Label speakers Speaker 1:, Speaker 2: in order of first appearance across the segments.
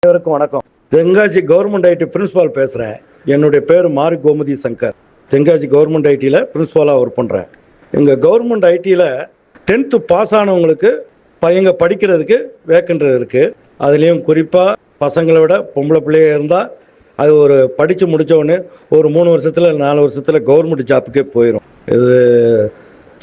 Speaker 1: அனைவருக்கும் வணக்கம். Tenkasi government ID principal பேசுகிறேன். என்னுடைய பேர் மாரி கோமதி சங்கர். தென்காசி கவர்மெண்ட் ஐடியில் பிரின்சிபாலாக ஒர்க் பண்ணுறேன். எங்கள் கவர்மெண்ட் ஐடியில் 10th பாஸ் ஆனவங்களுக்கு பையங்க படிக்கிறதுக்கு வேக்கன்ட் இருக்குது. அதுலேயும் குறிப்பாக பசங்களை விட பொம்பளை பிள்ளையாக இருந்தால் அது ஒரு படித்து முடித்தவொடனே ஒரு 3 வருஷத்தில் 4 வருஷத்தில் கவர்மெண்ட் ஜாப்புக்கே போயிடும். இது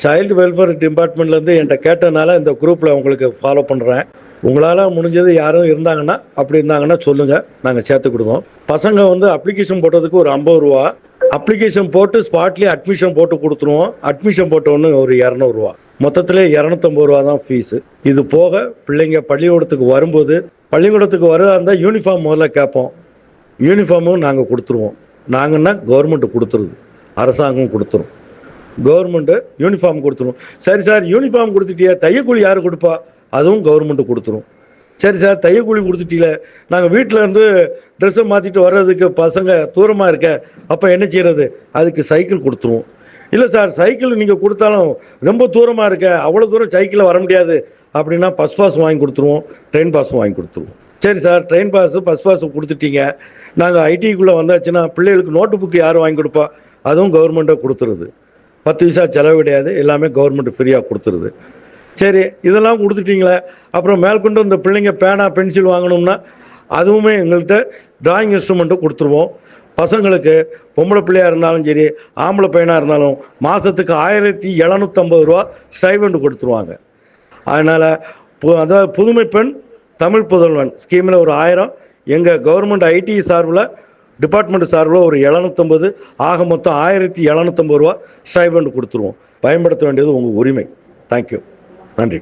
Speaker 1: சைல்டு வெல்ஃபேர் டிபார்ட்மெண்ட்லேருந்து என்கிட்ட கேட்டதுனால இந்த குரூப்பில் உங்களுக்கு ஃபாலோ பண்ணுறேன். உங்களால் முடிஞ்சது யாரும் இருந்தாங்கன்னா அப்படி இருந்தாங்கன்னா சொல்லுங்கள், நாங்கள் சேர்த்து கொடுவோம். பசங்க அப்ளிகேஷன் போட்டதுக்கு ஒரு 50 ரூபா, அப்ளிகேஷன் போட்டு ஸ்பாட்லேயே அட்மிஷன் போட்டு கொடுத்துருவோம். அட்மிஷன் போட்டோன்னு ஒரு 200 ரூபா, மொத்தத்தில் 250 ரூபா தான் ஃபீஸு. இது போக பிள்ளைங்க பள்ளிக்கூடத்துக்கு வரும்போது பள்ளிக்கூடத்துக்கு வரதா இருந்தால் யூனிஃபார்ம் முதல்ல கேட்போம். யூனிஃபார்மும் நாங்கள் கொடுத்துருவோம். நாங்கன்னா கவர்மெண்ட்டு கொடுத்துருது, அரசாங்கம் கொடுத்துரும். கவர்மெண்ட்டு யூனிஃபார்ம் கொடுத்துரும். சரி சார், யூனிஃபார்ம் கொடுத்துட்டியா, தையக்கூலி யார் கொடுப்பா? அதுவும் கவர்மெண்ட்டு கொடுத்துரும். சரி சார், தையக்கூலி கொடுத்துட்டீங்கள, நாங்கள் வீட்டில் இருந்து ட்ரெஸ்ஸை மாற்றிட்டு வர்றதுக்கு பசங்க தூரமாக இருக்க, அப்போ என்ன செய்கிறது? அதுக்கு சைக்கிள் கொடுத்துருவோம். இல்லை சார், சைக்கிள் நீங்கள் கொடுத்தாலும் ரொம்ப தூரமாக இருக்க, அவ்வளோ தூரம் சைக்கிளில் வர முடியாது அப்படின்னா பஸ் பாஸ் வாங்கி கொடுத்துருவோம், ட்ரெயின் பாஸும் வாங்கி கொடுத்துருவோம். சரி sir, train pass bus pass கொடுத்துட்டீங்க, நாங்கள் ஐடிக்குள்ளே வந்தாச்சுன்னா பிள்ளைகளுக்கு நோட்டு புக்கு யார் வாங்கி கொடுப்பா? அதுவும் கவர்மெண்ட்டை கொடுத்துருது. 10 பைசா செலவு கிடையாது, எல்லாமே கவர்மெண்ட் ஃப்ரீயாக கொடுத்துருது. சரி, இதெல்லாம் கொடுத்துட்டிங்களே, அப்புறம் மேற்கொண்டு இந்த பிள்ளைங்க பேனா பென்சில் வாங்கணும்னா அதுவுமே எங்கள்கிட்ட டிராயிங் இன்ஸ்ட்ருமெண்ட்டும் கொடுத்துருவோம். பசங்களுக்கு பொம்பளை பிள்ளையாக இருந்தாலும் சரி, ஆம்பளை பையனாக இருந்தாலும் மாதத்துக்கு 1750 ரூபா ஸ்டைபண்ட் கொடுத்துருவாங்க. அதனால் அதாவது புதுமை பெண் தமிழ் புதல்வன் ஸ்கீமில் ஒரு 1000, எங்கள் கவர்மெண்ட் ஐடி சார்பில் டிபார்ட்மெண்ட் சார்பில் ஒரு 750, ஆக மொத்தம் 1750 ரூபா ஸ்டைபண்ட் கொடுத்துருவோம். பயன்படுத்த வேண்டியது உங்கள் உரிமை. தேங்க்யூ, நன்றி.